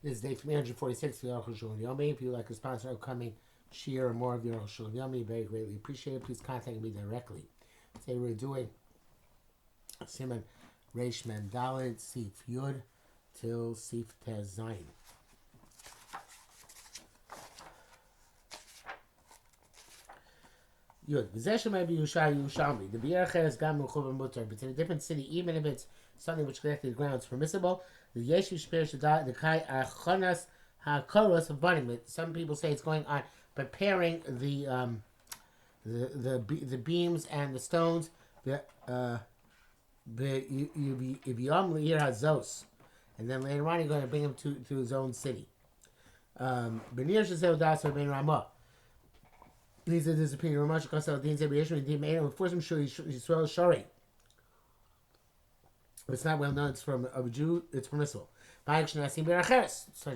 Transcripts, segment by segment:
This is day 346 of the Arukh HaShulchan OC. If you would like to sponsor upcoming share or more of the Arukh HaShulchan OC, very greatly appreciated. Please contact me directly. Today we're doing Siman Reish Mem Daled Sif Yud till Sif Tez Zayin. Yud. V'zeh may be Yerushalmi. The B'yer Acher is Gam Mechuv Mutar. But in a different city, even if it's something which connected to the ground is permissible, the Yeshiv Shperish the Kai Achonas HaKoros of burning. Some people say it's going on preparing the beams and the stones. And then later on, you're going to bring him to his own city. Benir Shazel Dasa Ben Ramah. These are his opinion. Ramesh Kosel Din Zeb Yeshua Din Meir. Force him Yisrael Shari. It's not well known. It's from a Jew. It's permissible. Such as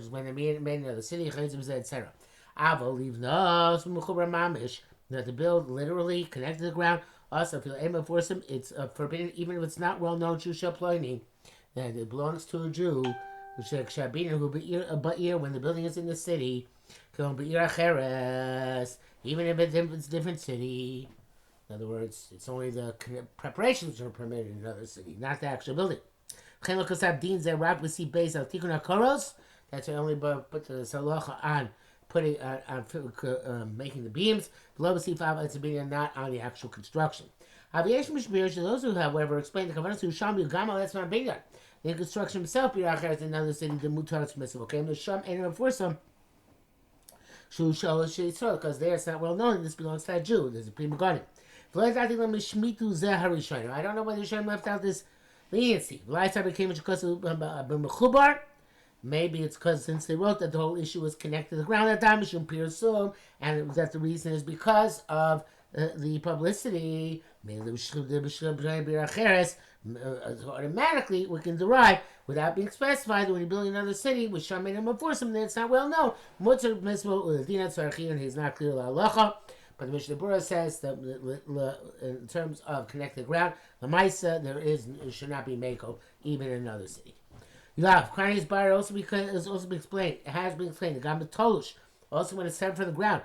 when they made in the city, etc. Avo leave no mamish that the build literally connected to the ground. Also, if you aim to force him, it's forbidden, even if it's not well known. Shusha Ploini, that it belongs to a Jew. When the building is in the city, even if it's a different city. In other words, it's only the preparations that are permitted in another city, not the actual building. That's why I only put the salacha on putting making the beams. Below the not on the actual construction. Those who, however, explain the kavanah to Sham Yugama, that's not big. The construction himself, is another city, the mutar is permissible. Okay, the Sham ain't enforce them. Because there it's not well known. This belongs to that Jew. There's a prima garden. I don't know whether Hashem left out this leniency. Maybe it's because since they wrote that the whole issue was connected to the ground at time, and that the reason is because of the publicity. Automatically, we can derive without being specified that when you're building another city with Shaman and Forcim, then it's not well known. And he's not clear la. But the Mishnah Berurah says that in terms of connected ground, the Maisa should not be Mako even in another city. Karni's bar also has also been explained. It has been explained. The Gam Tolush, also when it's sent from the ground.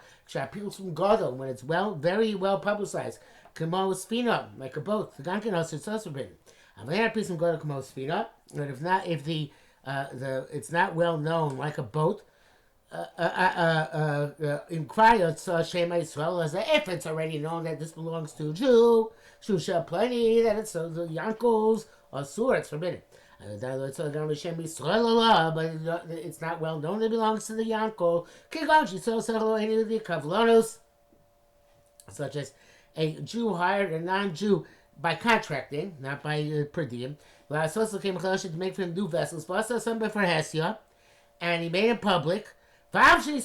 People from Godel, when it's very well publicized. Kamo Sfina, like a boat. The Gankin also it's also written. I've had a piece of Godel Kamo Sfina, but if it's not well known, like a boat. In Kriyot Shema Yisrael as if it's already known that this belongs to a Jew, Shusha plenty that it's the Yankos or Sur, it's forbidden. But it's not well known that it belongs to the Yanko. Such as a Jew hired a non-Jew by contracting, not by per diem. To make for him new vessels, and he made it public. Even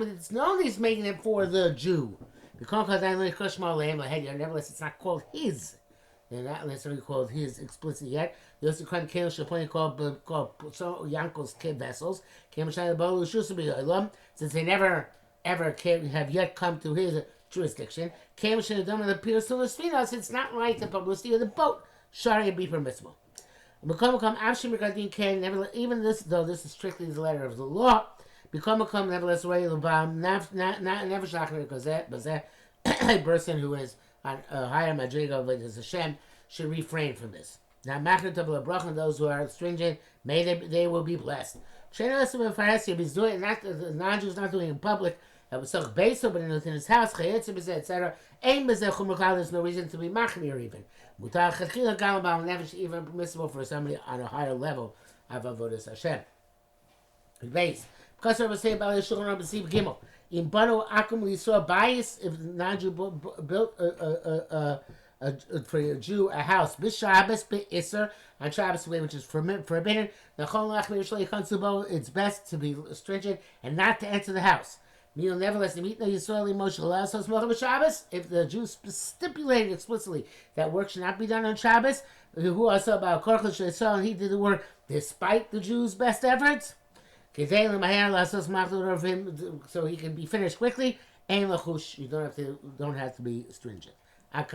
if it's known he's making it for the Jew. Nevertheless, it's not called his. They're not necessarily called his explicitly yet. They also called Yankel's vessels. Since they never ever have yet come to his jurisdiction. Since it's not like the publicity of the boat. Shari be permissible. Even this, though this is strictly the letter of the law, nevertheless, a person who is on a higher madriga with his Hashem should refrain from this. Now, those who are stringent, they will be blessed. If he's doing not the non-Jews not doing it in public, but within his house, etc. There's no reason to be machmir even. Even permissible for somebody on a higher level of avodas Hashem. Base. Because I was saying about Shulchan B'Siv Gimel. In Bano Akum Yisrael bias if the non-Jew built for a Jew a house b'Shabbos b'Isser on Shabbos way which is forbidden. It's best to be stringent and not to enter the house. Nevertheless, if the Jews stipulated explicitly that work should not be done on Shabbos, who also about Korach he did the work despite the Jews' best efforts, so he can be finished quickly. You don't have to be stringent. And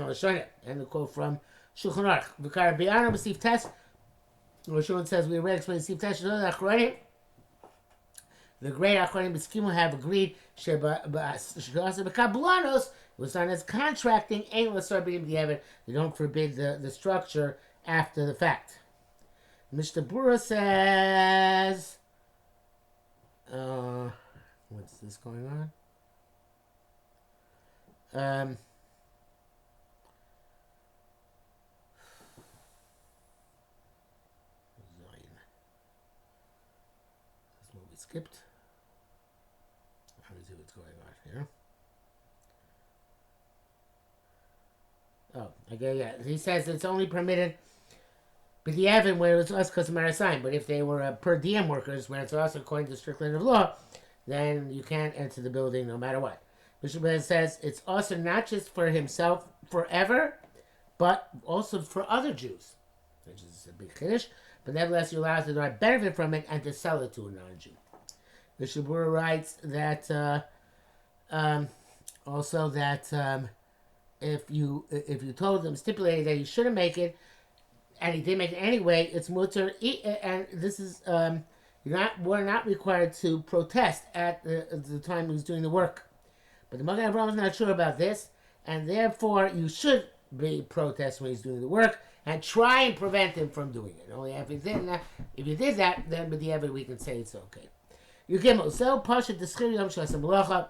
the quote from Shulchan Aruch. Rosh says we already explained Sif Tesh Achronim. The great Achronim B'Skimu have agreed Sheba'Kablanos was done as contracting. Ain't l'sar b'dim di'evet. They don't forbid the structure after the fact. Mr. Bura says, what's this going on? That's what we skipped. Let me see what's going on here. Oh, okay, yeah. He says it's only permitted but the Evan where it's us customary sign. But if they were per diem workers, where it's also according to strict line of law, then you can't enter the building no matter what. Bishop Ben says it's also not just for himself forever, but also for other Jews, which is a big chiddush. But nevertheless, you're allowed to not benefit from it and to sell it to a non-Jew. Bishop Bura writes that also that if you told them stipulated that you shouldn't make it, and he did make it anyway, it's mutter. And this is we're not required to protest at the time he was doing the work. But the Magen Avraham is not sure about this, and therefore you should be protest when he's doing the work and try and prevent him from doing it. Only if you did that, then with the evidence we can say it's okay. You give so pasha the schir yom shasam malacha,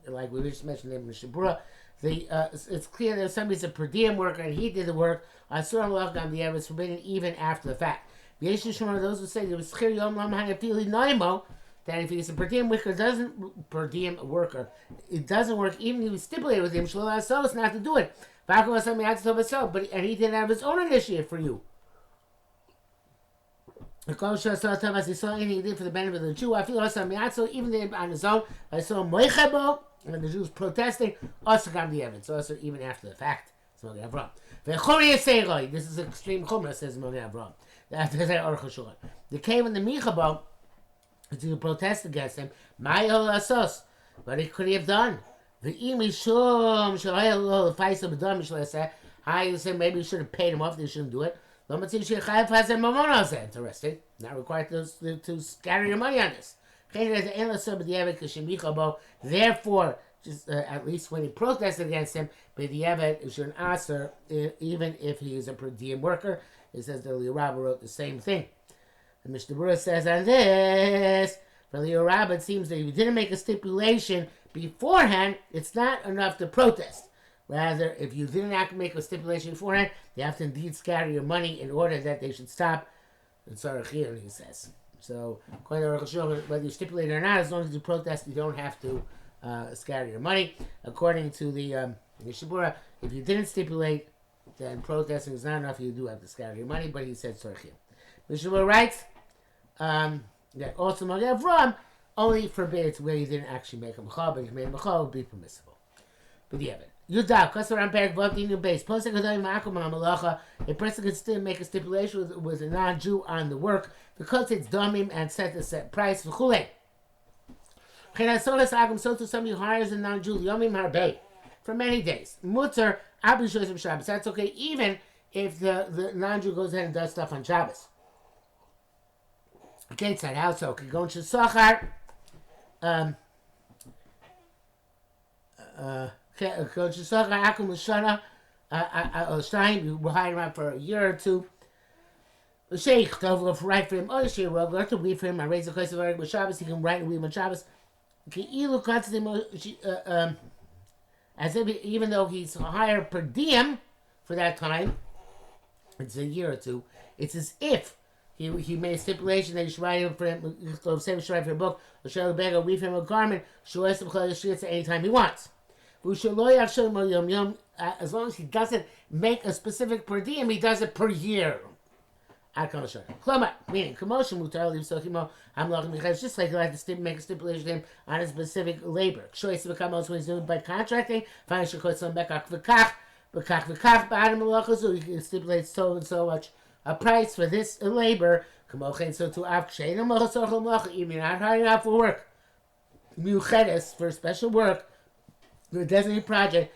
like we just mentioned in Mishabura. It's clear that if somebody's a per diem worker and he did the work, asur malacha on the evidence forbidden even after the fact. Those who say there was schir yom lam hanafili naimo. That if he's a per diem worker, it doesn't work even if he stipulated with him, it's not to do it. But and he did it out of his own initiative for you. As he saw anything he did for the benefit of the Jew, I feel also even on his own, I saw Moichebo, and the Jews protesting, also got the evidence, also even after the fact. This is extreme chumrah, says Magen Avraham. After that, Arukh HaShulchan. They came in the Michabo to protest against him. What he could he have done? I say maybe you should have paid him off. They shouldn't do it. Interesting. Not required to scatter your money on this. Therefore, just at least when he protested against him, it should answer even if he is a per diem worker. It says that Rabbi wrote the same thing. The Mishnah Berurah says on this, for the Rabbi, it seems that if you didn't make a stipulation beforehand, it's not enough to protest. Rather, if you didn't make a stipulation beforehand, you have to indeed scatter your money in order that they should stop. It's Arachir, he says. So, according to Arukh HaShulchan, whether you stipulate it or not, as long as you protest, you don't have to scatter your money. According to the Mishnah Berurah, if you didn't stipulate, then protesting is not enough. You do have to scatter your money, but he said Arachir. Mishnah Berurah writes that also Magen Avraham only forbids where you didn't actually make a mechal, but if you made a mechal, it would be permissible. But the evidence. Yudah, Kasar Amperik Votinu base. A person can still make a stipulation with a non-Jew on the work because it's domim and set a set price. So to somebody who hires a non-Jew, yomim harbei, for many days. Mutter, Abu Shosim Shabbos. That's okay, even if the non-Jew goes ahead and does stuff on Shabbos. Okay, it's not how so. Can go into Sachar. You were hiring him out for a year or two. The Sheikh to write for him. Oh, the Sheikh will to read for him. I raise the question of with Shabbos. He can write and read on Shabbos. As if even though he's hired per diem for that time, it's a year or two. It's as if he made a stipulation that he should write for him. Say he should write for a book. Or should read for him a garment. Should anytime he wants. As long as he doesn't make a specific per diem, he does it per year. Meaning, commotion just like you like to make a stipulation to him on a specific labor. When he's doing by contracting, he can stipulate so and so much a price for this labor. So to even not hiring out for work, for special work. The designated project,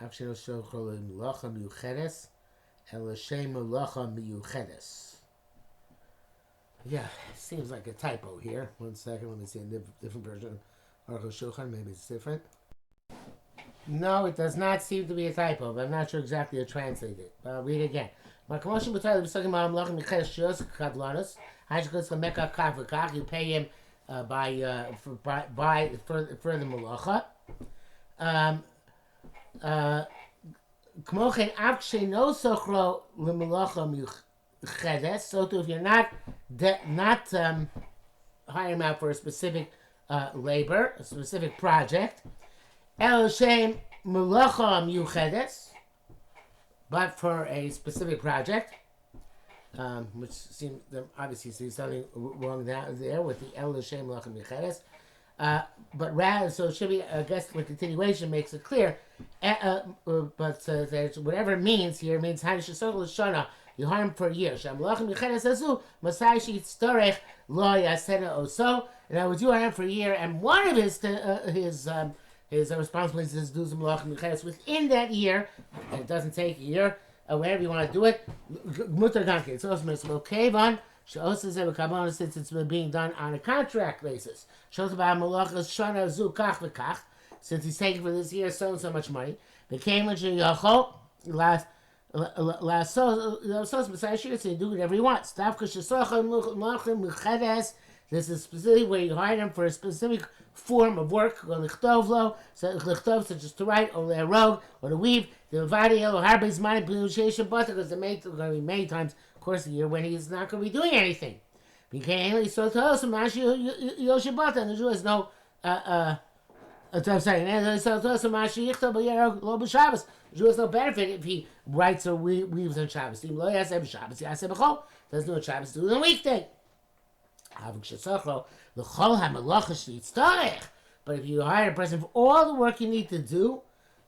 Afshel Shochol Melacha Miyuchedes and L'Shem Melacha Miyuchedes. Yeah, seems like a typo here. 1 second, let me see a different version. Arukh HaShulchan, maybe it's different. No, it does not seem to be a typo, but I'm not sure exactly how to translate it. I'll read it again. You pay him for the malacha. So too, if you're not hiring him out for a specific labor, a specific project, El Shem Melacha Miyuchedes, but for a specific project, which seems obviously see something wrong down there with the El Shem Melacha Miyuchedes. But rather, so it should be, I guess, the continuation makes it clear. But that whatever it means here means you hire him for a year. In other words, you hire him for a year, and one of his responsibilities is to do some malachim mecheres within that year, and it doesn't take a year, wherever you want to do it. Mutar ganke. It's also mitzvah kevan. Since it's being done on a contract basis. Since he's taking for this year so and so much money. So you do whatever you want. This is specifically where you hire them for a specific form of work, such as to write, or rogue, or to weave, because there may be many times course of the year when he's not going to be doing anything. The Jew has no Jew has no benefit if he writes or weaves on Shabbos. Doesn't do it Shabbos, do it on weekday. But if you hire a person for all the work you need to do,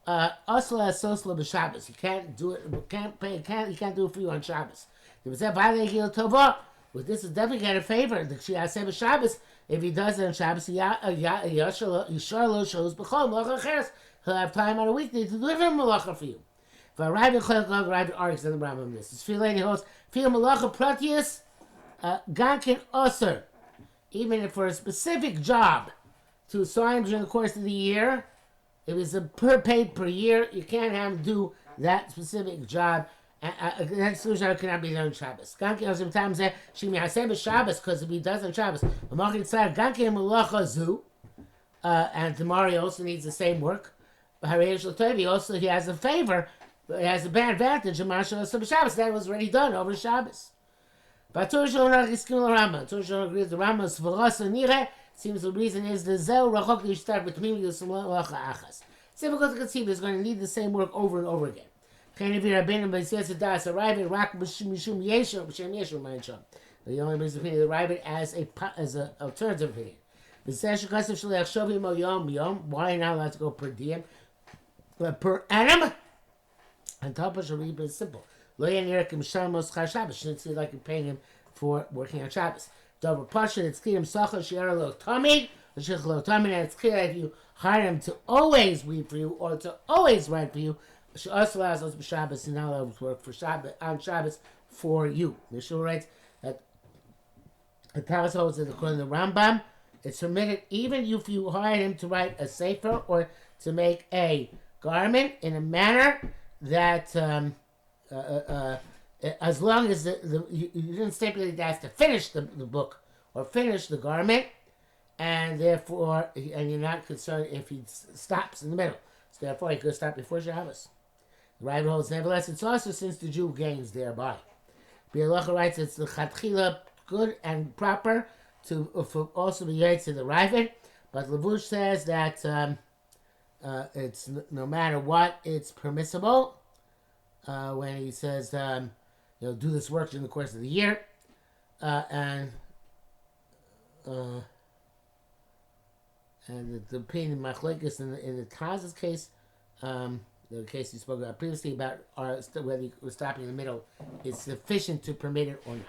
he can't do it. He can't do it for you on Shabbos. With this is definitely get a favor. If he does it on Shabbos, he'll have time on a weekday to deliver malacha for you. If I arrive in Cholok, arrive in Arukh, then the Rambam this. It's feel lady holds feel malacha pratius gankin osir. Even if for a specific job to assign during the course of the year, if it's paid per year, you can't have him do that specific job. That solution cannot be done on Shabbos. Ganki also sometimes say she may have Shabbos because if he does on Shabbos, and tomorrow he also needs the same work. Also he has a favor, he has a bad advantage of Shabbos. That was already done over Shabbos. But Torah agrees the Rambam seems the reason is the Zel Rachok you start between the Malacha Achas. It's difficult to conceive he's going to need the same work over and over again. The only reason to arrive it as an alternative opinion. Why not allowed to go per diem? Per annum? And Tapa should read it simple. Shouldn't see like you're paying him for working on Shabbos. Double Pasha, it's clear him Sacha, Shiara Lo Tamid, and it's clear that if you hire him to always weave for you or to always write for you, she also allows us Shabbos and not allowed to work for Shabbos on Shabbos for you. Mishul writes that the Taras holds that according to the Rambam, it's permitted even if you hire him to write a sefer or to make a garment in a manner that as long as you didn't stipulate that has to finish the book or finish the garment, and therefore you're not concerned if he stops in the middle. So therefore he could stop before Shabbos. The Ravid holds, nevertheless, it's also since the Jew gains thereby. Bialacha writes it's the Chatchila good and proper to also be yaitz to the Ravid, but Levush says that it's no matter what, it's permissible when he says do this work during the course of the year, and the opinion Machlekes in the Taz's case, the case you spoke about previously about whether he was stopping in the middle, is sufficient to permit it or not.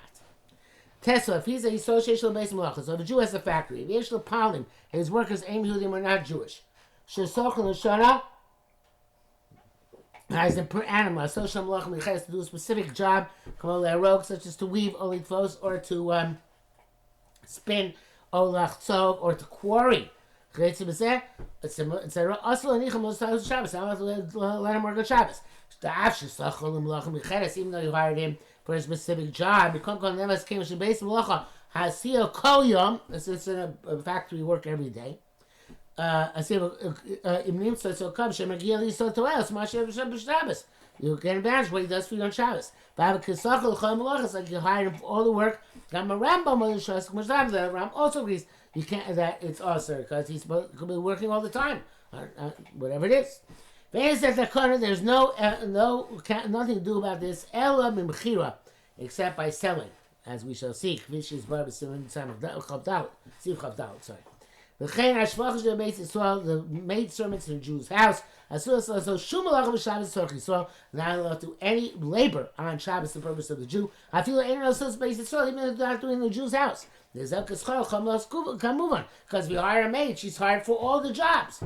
Tesla, if he's a association based malachas, so the Jew has a factory, if Yesh Palim, his workers aim Yehudim are not Jewish. Shesochel Shana, as in per animal, social malachim has to do a specific job, such as to weave olitvos or to spin olach tzov or to quarry. It's also an icham Shabbos. I want to let him work on Shabbos. Even though you hired him for a specific job, it's in a factory work every day. You get advantage what he does for you on Shabbos. Like you hire him for all the work. The Ram also agrees you can't that it's also because he's could be working all the time, whatever it is. There's nothing to do about this except by selling, as we shall see. The maid servants in the Jew's house. Not allowed to do any labor on Shabbos, the purpose of the Jew. I feel even though they're not doing the Jew's house. Because we hire a maid, she's hired for all the jobs.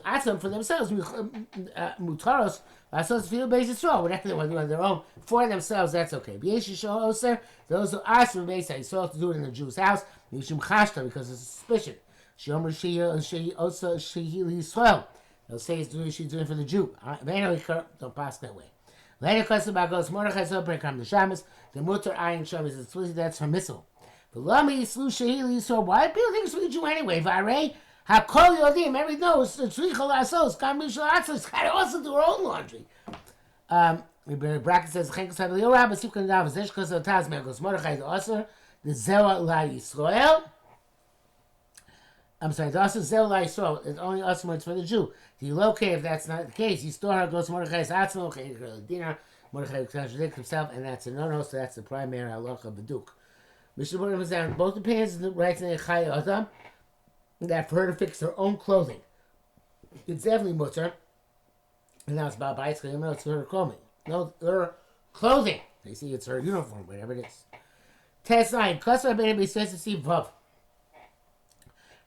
Ask them for themselves. Mutaros, whatever they want to do on their own for themselves, that's okay. Those who ask for Beis Yisrael to do it in the Jew's house, because of suspicion. They'll say she's doing for the Jew. Don't pass that way. Later, goes Mordechai Zobra come to Shabbos. The mutter ayin Shabbos is explicit. That's permissible. But Lami Slu Shehili so why people think it's for the Jew anyway? Vare Hakol Yodim. Every knows the Tzrichol Asos. Kamishal Asos. Got to also do her own laundry. The bracket says Chenkos Havil Rabbi Sifkan Dav Zeshkos Otaz Megos Mordechai the Osir the Zewa La Yisrael. I'm sorry, the Asr Zel La Yisrael is only Asr when it's for the Jew. The locate if that's not the case. You store her goes Mordechai's Atzmo, Dinner, Mordechai contradicts himself, and that's a no-no, so that's the primary halacha of the Duke. Mishnah Berurah was down both opinions writes in Chai Adam that for her to fix her own clothing, it's definitely mutter. And now it's about bites because it's her clothing. No, her clothing. They see it's her uniform, whatever it is. Test 9. Kasra Ben Abi says to see Vav.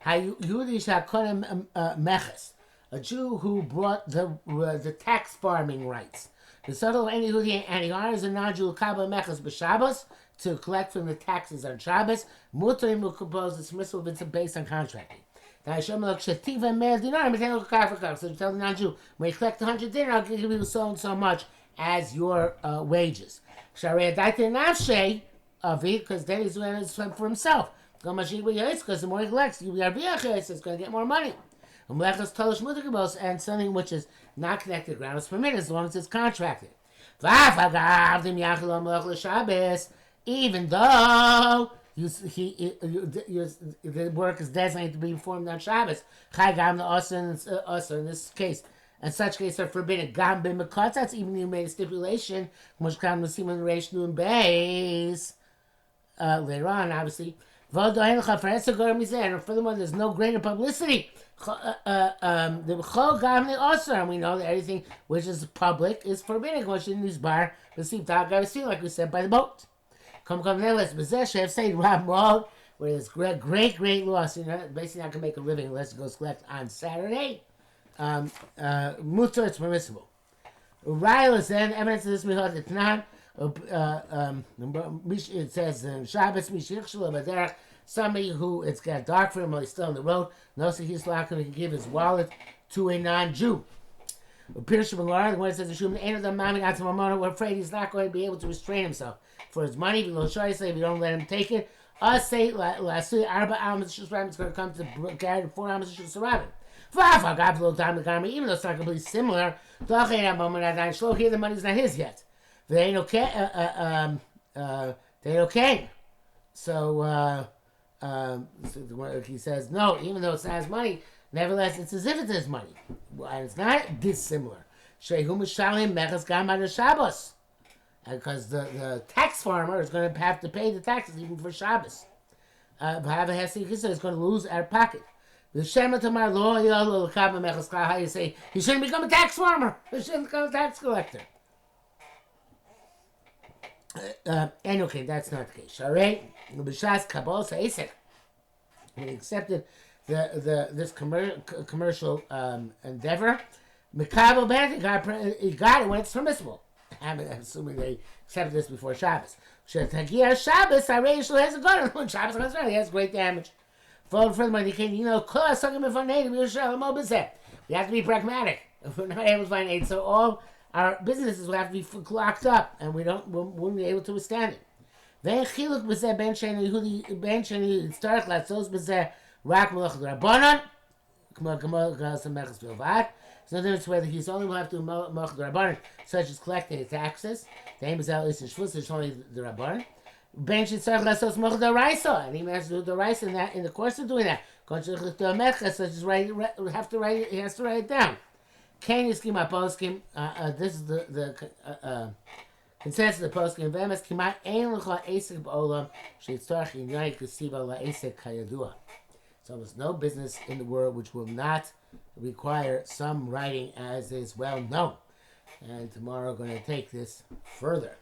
A Jew who brought the tax farming rights. The subtle of any Yehudi, and he honors a non-Jew Kabbalah Meches b'Shabbos to collect from the taxes on Shabbos. Muterim will compose dismissal if it's based on contracting. So you tell the non-Jew, when you collect 100 dinar, I'll give you so and so much as your wages. Because then he's doing it for himself. Because the more he collects, it's going to get more money. And something which is not connected to ground is permitted as long as it's contracted. Even though the work is designated to be performed on Shabbos, in this case, in such case are forbidden. Even you made a stipulation, later on, obviously. And furthermore, there's no greater publicity. And we know that everything which is public is forbidden. Which in this bar, like we said, by the boat. Where there's great loss. Basically not going to make a living unless it goes collect on Saturday. Mutter, it's permissible. Riley then evidence of this we hold it's not. It says Shabbos somebody who it's got dark for him while he's still on the road. No, so he's not going to give his wallet to a non-Jew. Pierce Shabbat, when it says the Shum, we're afraid he's not going to be able to restrain himself for his money. If you don't let him take it, us say last week, it's going to come to carry 4 Amos Shusarabim. Even though it's not completely similar, here the money's not his yet. They ain't okay. They ain't okay. So he says no. Even though it's not his money, nevertheless, it's as if it's his money, and it's not dissimilar. Because the tax farmer is going to have to pay the taxes even for Shabbos. He's going to lose out of pocket. The Shema Tamar Lo how you say he shouldn't become a tax farmer. He shouldn't become a tax collector. And okay, that's not the case. All right, B'shas Kabbalah Isaac, when he accepted this commercial endeavor, Mikabel Ben, he got it when it's permissible. I'm assuming they accepted this before Shabbos. Shetagia Shabbos, Harei has a gun. When Shabbos comes around, he has great damage. Furthermore, you can, we have to be pragmatic. If we're not able to find aid, so all our businesses will have to be locked up, and we won't be able to withstand it. Ve'en chiluk b'zeh ben sheni Yehudi ben sheni yitzarech latzos b'zeh rak melech d'Rabbanan k'mo samechas bilvad. So in other words, whether he's only will have to do melech d'Rabbanan, such as collecting his taxes. The aim is out is shvus, it's only the Rabbanan. Ben yitzarech latzos melech d'Oraisa, and he has to do the rice in the course of doing that. Such as he has to write it down. Kain Yiskim HaPoskim, this is the consensus of the poskim. Ve'emes kimat ein l'cha esek ba'olam sheitzarech inyan k'siva la'esek kayadua. So there's no business in the world which will not require some writing, as is well known. And tomorrow we're going to take this further.